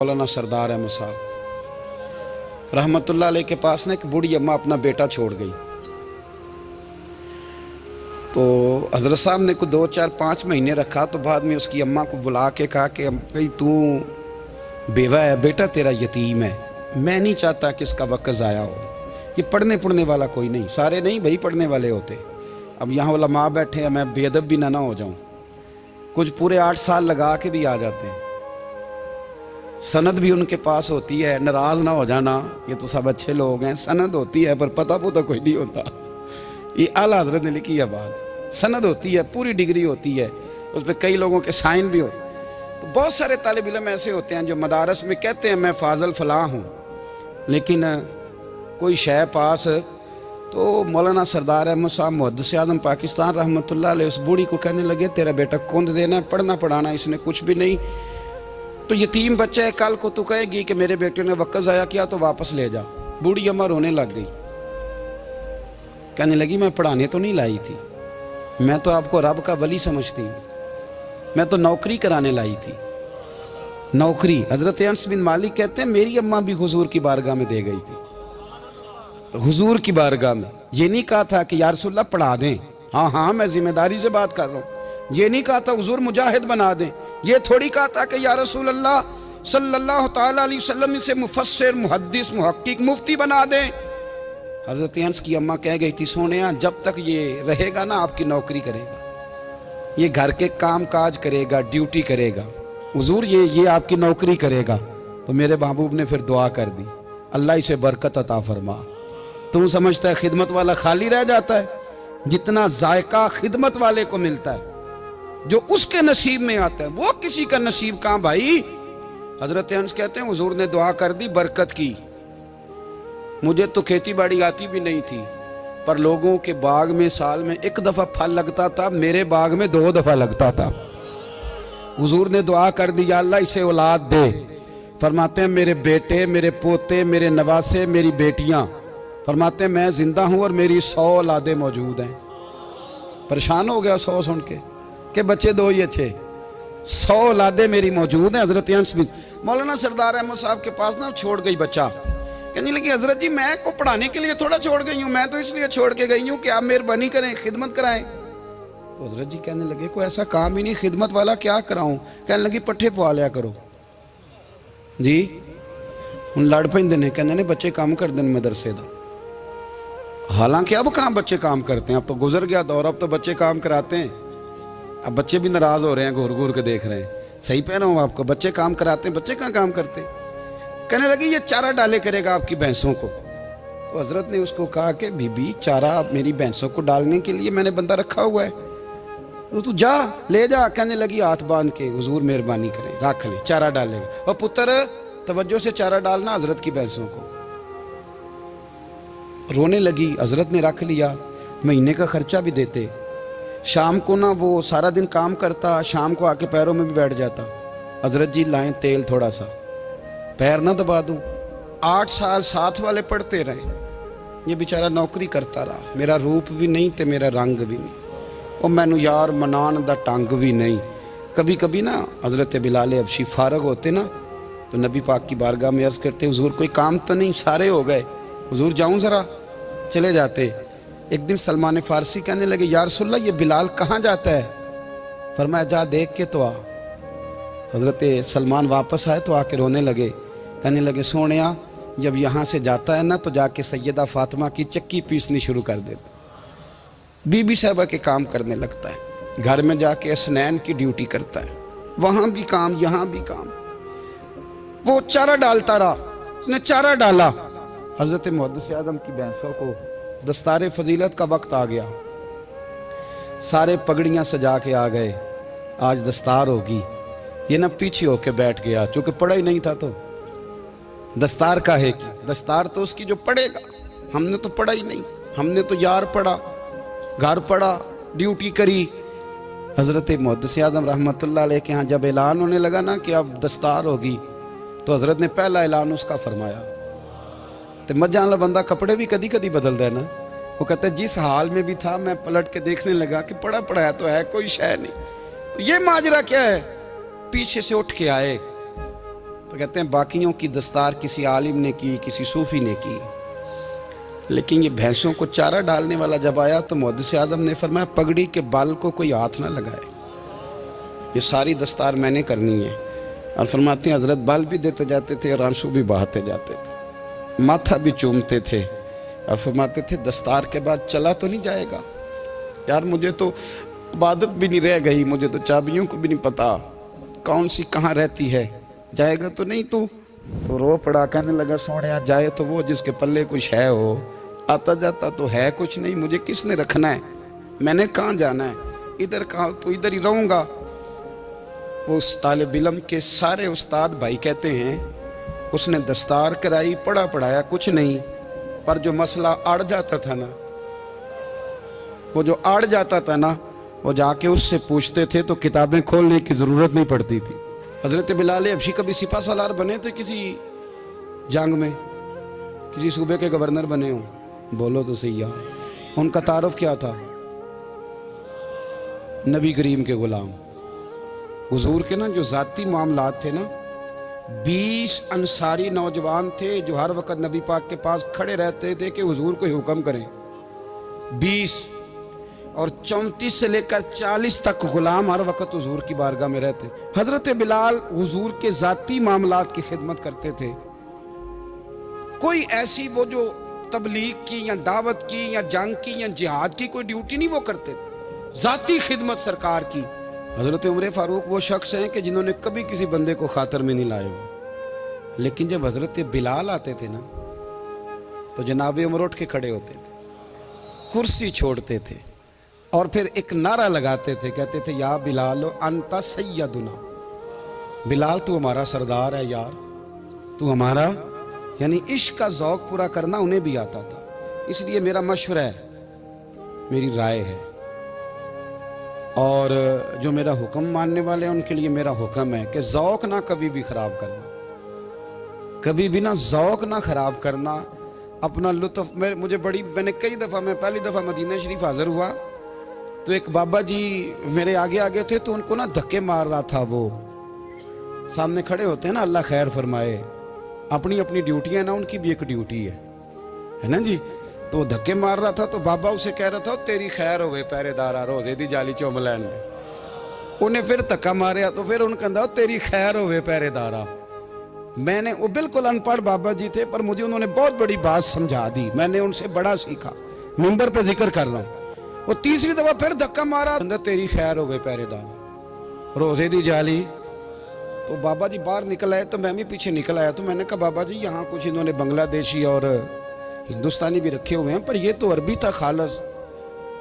मौलाना सरदार अहमद साहब रहमतुल्लाह अलैह के पास ना एक बूढ़ी अम्मा अपना बेटा छोड़ गई। तो हज़रत साहब ने को 2, 4, 5 महीने रखा। तो बाद में उसकी अम्मा को बुला के कहा कि भाई तू बेवा है, बेटा तेरा यतीम है, मैं नहीं चाहता कि इसका वक्त ज़ाया हो। ये पढ़ने वाला कोई नहीं, सारे नहीं भाई पढ़ने वाले होते। अब यहाँ उलमा बैठे हैं, मैं बेअदब भी ना हो जाऊँ। कुछ पूरे 8 साल लगा के भी आ जाते हैं, सनद भी उनके पास होती है। नाराज ना हो जाना, ये तो सब अच्छे लोग हैं, सनद होती है पर पता पुता कोई नहीं होता। ये आला हज़रत ने लिखी है बात, सनद होती है, पूरी डिग्री होती है, उस पर कई लोगों के साइन भी होते हैं। तो बहुत सारे तालिब इल्म ऐसे होते हैं जो मदारस में कहते हैं मैं फाजल फलां हूँ, लेकिन कोई शय पास। तो मौलाना सरदार अहमद साहब मुहद्दिस आज़म पाकिस्तान रहमतुल्लाह अलैह उस बूढ़ी को कहने लगे तेरा बेटा कौन देना है, पढ़ना पढ़ाना इसने कुछ भी नहीं, तो यतीम बच्चा है, कल को तू कहेगी कि मेरे बेटे ने वक्त ज़ाया किया तो वापस ले जा। बूढ़ी अम्मा रोने लग गई, कहने लगी मैं पढ़ाने तो नहीं लाई थी, मैं तो आपको रब का वली समझती हूँ, मैं तो नौकरी कराने लाई थी। नौकरी हज़रत अनस बिन मालिक कहते हैं मेरी अम्मा भी हुजूर की बारगाह में दे गई थी। हुजूर की बारगाह में ये नहीं कहा था कि या रसूलल्लाह पढ़ा दें, हाँ हाँ मैं जिम्मेदारी से बात कर रहा हूँ। ये नहीं कहा था हुजूर मुजाहिद बना दें, ये थोड़ी कहा था कि या रसूलल्लाह सल्लल्लाहु ताला अलैहि वसल्लम से मुफस्सिर मुहद्दिस मुहक्किक मुफ्ती बना दें। हज़रत अनस की अम्मा कह गई थी सोनिया जब तक ये रहेगा ना आपकी नौकरी करेगा, ये घर के काम काज करेगा, ड्यूटी करेगा, हुजूर ये आपकी नौकरी करेगा। तो मेरे महबूब ने फिर दुआ कर दी, अल्लाह इसे बरकत अता फरमा। तू समझता है खिदमत वाला खाली रह जाता है? जितना जायका खिदमत वाले को मिलता है, जो उसके नसीब में आता है, वो किसी का नसीब कहाँ भाई। हजरत अनस कहते हैं हुजूर ने दुआ कर दी, बरकत की। मुझे तो खेती बाड़ी आती भी नहीं थी, पर लोगों के बाग में साल में 1 दफा फल लगता था, मेरे बाग में 2 दफा लगता था। हुजूर ने दुआ कर दी, या अल्लाह इसे औलाद दे। फरमाते हैं मेरे बेटे, मेरे पोते, मेरे नवासे, मेरी बेटियां, फरमाते हैं मैं जिंदा हूं और मेरी 100 औलादें मौजूद हैं। परेशान हो गया 100 सुन के बच्चे 2 ही अच्छे, 100 औलादें मेरी मौजूद हैं। हजरत अनस बिन मौलाना सरदार अहमद साहब के पास ना छोड़ गई बच्चा, कहने लगी हजरत जी मैं को पढ़ाने के लिए थोड़ा छोड़ गई हूँ, मैं तो इसलिए छोड़ के गई हूँ कि आप मेहरबानी करें, खिदमत कराएं। तो हजरत जी कहने लगे कोई ऐसा काम ही नहीं, खिदमत वाला क्या कराऊं। कहने लगी पट्ठे पवा लिया करो जी। हूँ लड़ पेंदे ने, कहने ने बच्चे काम कर दें मदरसे का। हालांकि अब कहाँ बच्चे काम करते हैं, अब तो गुजर गया दौर, अब तो बच्चे काम कराते हैं। अब बच्चे भी नाराज हो रहे हैं, घूर घूर के देख रहे हैं। सही पह रहा हूँ आपको, बच्चे काम कराते हैं, बच्चे कहाँ काम करते। कहने लगी ये चारा डाले करेगा आपकी भैंसों को। तो हजरत ने उसको कहा कि बीबी चारा मेरी भैंसों को डालने के लिए मैंने बंदा रखा हुआ है, तो तू जा ले जा। कहने लगी हाथ बांध के हुजूर मेहरबानी करें रख ले, चारा डालेगा। और पुत्र तवज्जो से चारा डालना हजरत की भैंसों को। रोने लगी, हजरत ने रख लिया, महीने का खर्चा भी देते। शाम को ना वो सारा दिन काम करता, शाम को आके पैरों में भी बैठ जाता, हजरत जी लाएं तेल थोड़ा सा, पैर ना दबा दूं। 8 साल साथ वाले पढ़ते रहे, ये बेचारा नौकरी करता रहा, मेरा रूप भी नहीं ते मेरा रंग भी नहीं, और मैनू यार मनान दा टंग भी नहीं। कभी कभी ना हजरत बिलाल हबशी फारग होते ना, तो नबी पाक की बारगाह में अर्ज़ करते हुजूर कोई काम तो नहीं, सारे हो गए, हुजूर जाऊं ज़रा, चले जाते। एक दिन सलमान फारसी कहने लगे या रसूलल्लाह ये बिलाल कहाँ जाता है। फरमाया जा देख के तो आ। हजरत सलमान वापस आए तो आके रोने लगे, कहने लगे सोनिया जब यहाँ से जाता है ना तो जाके सैयदा फातिमा की चक्की पीसनी शुरू कर देता, बीबी साहबा के काम करने लगता है, घर में जाके स्नैन की ड्यूटी करता है, वहाँ भी काम यहाँ भी काम। वो चारा डालता रहा, उसने चारा डाला। हज़रत मुहद्दिस आज़म की भैंसों को दस्तार फजीलत का वक्त आ गया, सारे पगड़ियाँ सजा के आ गए, आज दस्तार होगी। ये ना पीछे होके बैठ गया, चूँकि पढ़ा ही नहीं था तो दस्तार का है कि दस्तार तो उसकी जो पढ़ेगा, हमने तो पढ़ा ही नहीं, हमने तो यार पढ़ा, घर पढ़ा, ड्यूटी करी। हज़रत मुहद्दिस आज़म रहमतुल्लाह अलैह के यहाँ जब ऐलान होने लगा ना कि अब दस्तार होगी, तो हज़रत ने पहला ऐलान उसका फरमाया। तो मजा वाला बंदा कपड़े भी कदी कदी बदलता है ना, वो कहता है जिस हाल में भी था मैं पलट के देखने लगा कि पढ़ा पढ़ाया तो है, कोई शय नहीं। तो ये माजरा क्या है, पीछे से उठ के आए, تو کہتے ہیں باقیوں کی دستار کسی عالم نے کی، کسی صوفی نے کی، لیکن یہ بھینسوں کو چارہ ڈالنے والا جب آیا تو محدث اعظم نے فرمایا پگڑی کے بال کو کوئی ہاتھ نہ لگائے، یہ ساری دستار میں نے کرنی ہے۔ اور فرماتے ہیں حضرت بال بھی دیتے جاتے تھے اور آنسو بھی بہاتے جاتے تھے، ماتھا بھی چومتے تھے، اور فرماتے تھے دستار کے بعد چلا تو نہیں جائے گا یار، مجھے تو عبادت بھی نہیں رہ گئی، مجھے تو چابیوں کو بھی نہیں پتا کون سی کہاں رہتی ہے، جائے گا تو نہیں تو رو پڑا، کہنے لگا سوڑیا جائے تو وہ جس کے پلے کچھ ہے ہو، آتا جاتا تو ہے کچھ نہیں، مجھے کس نے رکھنا ہے، میں نے کہاں جانا ہے، ادھر کہاں تو ادھر ہی رہوں گا۔ وہ اس طالب علم کے سارے استاد بھائی کہتے ہیں اس نے دستار کرائی، پڑھا پڑھایا کچھ نہیں، پر جو مسئلہ اڑ جاتا تھا نا، وہ جو اڑ جاتا تھا نا، وہ جا کے اس سے پوچھتے تھے تو کتابیں کھولنے کی ضرورت نہیں پڑتی تھی۔ حضرت بلال حبشی کبھی سپاہ سالار بنے تھے کسی جنگ میں، کسی صوبے کے گورنر بنے ہوں؟ بولو تو صحیح ہے۔ ان کا تعارف کیا تھا؟ نبی کریم کے غلام، حضور کے نا جو ذاتی معاملات تھے نا، 20 انصاری نوجوان تھے جو ہر وقت نبی پاک کے پاس کھڑے رہتے تھے کہ حضور کو حکم کریں، 20 اور 34 سے لے کر 40 تک غلام ہر وقت حضور کی بارگاہ میں رہتے۔ حضرت بلال حضور کے ذاتی معاملات کی خدمت کرتے تھے، کوئی ایسی وہ جو تبلیغ کی یا دعوت کی یا جنگ کی یا جہاد کی کوئی ڈیوٹی نہیں وہ کرتے تھے، ذاتی خدمت سرکار کی۔ حضرت عمر فاروق وہ شخص ہیں کہ جنہوں نے کبھی کسی بندے کو خاطر میں نہیں لائے ہوئے، لیکن جب حضرت بلال آتے تھے نا تو جناب عمر اٹھ کے کھڑے ہوتے تھے، کرسی چھوڑتے تھے اور پھر ایک نعرہ لگاتے تھے، کہتے تھے یا بلال انت سیدنا، بلال تو ہمارا سردار ہے یار، تو ہمارا، یعنی عشق کا ذوق پورا کرنا انہیں بھی آتا تھا۔ اس لیے میرا مشورہ ہے، میری رائے ہے، اور جو میرا حکم ماننے والے ہیں ان کے لیے میرا حکم ہے کہ ذوق نہ کبھی بھی خراب کرنا، کبھی بھی نہ ذوق نہ خراب کرنا، اپنا لطف۔ میں نے کئی دفعہ، میں پہلی دفعہ مدینہ شریف حاضر ہوا تو ایک بابا جی میرے آگے آگے تھے تو ان کو نا دھکے مار رہا تھا، وہ سامنے کھڑے ہوتے ہیں نا، اللہ خیر فرمائے، اپنی اپنی ڈیوٹیاں نا، ان کی بھی ایک ڈیوٹی ہے نا جی، تو وہ دھکے مار رہا تھا تو بابا اسے کہہ رہا تھا تیری خیر ہوئے پہرے دارا روزے دی جالی چوم لین دے، انہیں پھر دھکا ماریا تو پھر ان کہا تیری خیر ہوئے پہرے دارا۔ میں نے، وہ بالکل ان پڑھ بابا جی تھے پر مجھے انہوں نے بہت بڑی بات سمجھا دی، میں نے ان سے بڑا سیکھا، منبر پہ ذکر کر رہا ہوں۔ وہ تیسری دفعہ پھر دھکا مارا، تیری خیر ہوئے پہرے دارا روزے دی جالی۔ تو بابا جی باہر نکل آئے تو میں بھی پیچھے نکل آیا، تو میں نے کہا بابا جی یہاں کچھ انہوں نے بنگلہ دیشی اور ہندوستانی بھی رکھے ہوئے ہیں پر یہ تو عربی تھا خالص،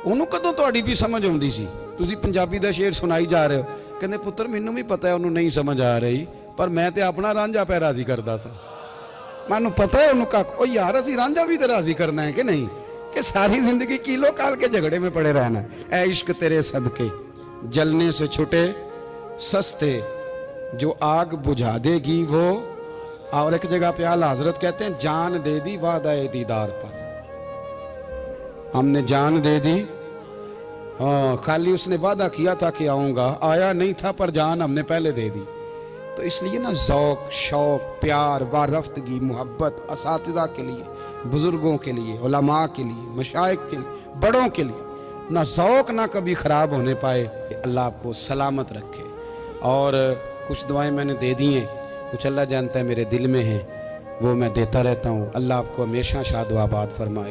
انہوں کدوں تہاڈی بھی سمجھ آؤندی سی، تسی پنجابی دا شعر سنائی جا رہے ہو۔ کہندے پتر مینوں بھی پتہ ہے انہوں نہیں سمجھ آ رہی، پر میں تے اپنا رانجھا پہ راضی کردا سا، مانوں پتہ ہے انہوں کا او یار اسی رانجھا بھی تے راضی کرنا ہے کہ نہیں، کہ ساری زندگی کیلو کال کے جھگڑے میں پڑے رہنا ہے۔ اے عشق تیرے صدقے جلنے سے چھٹے سستے، جو آگ بجھا دے گی وہ، اور ایک جگہ پہ اعلیٰ حضرت کہتے ہیں جان دے دی وعدہ دیدار پر، ہم نے جان دے دی، خالی اس نے وعدہ کیا تھا کہ آؤں گا، آیا نہیں تھا پر جان ہم نے پہلے دے دی۔ تو اس لیے نا ذوق، شوق، پیار، وارفتگی، محبت اساتذہ کے لیے، بزرگوں کے لیے، علماء کے لیے، مشائخ کے لیے، بڑوں کے لیے نہ ذوق نہ کبھی خراب ہونے پائے۔ اللہ آپ کو سلامت رکھے۔ اور کچھ دعائیں میں نے دے دی ہیں، کچھ اللہ جانتا ہے میرے دل میں ہیں، وہ میں دیتا رہتا ہوں۔ اللہ آپ کو ہمیشہ شاد و آباد فرمائے۔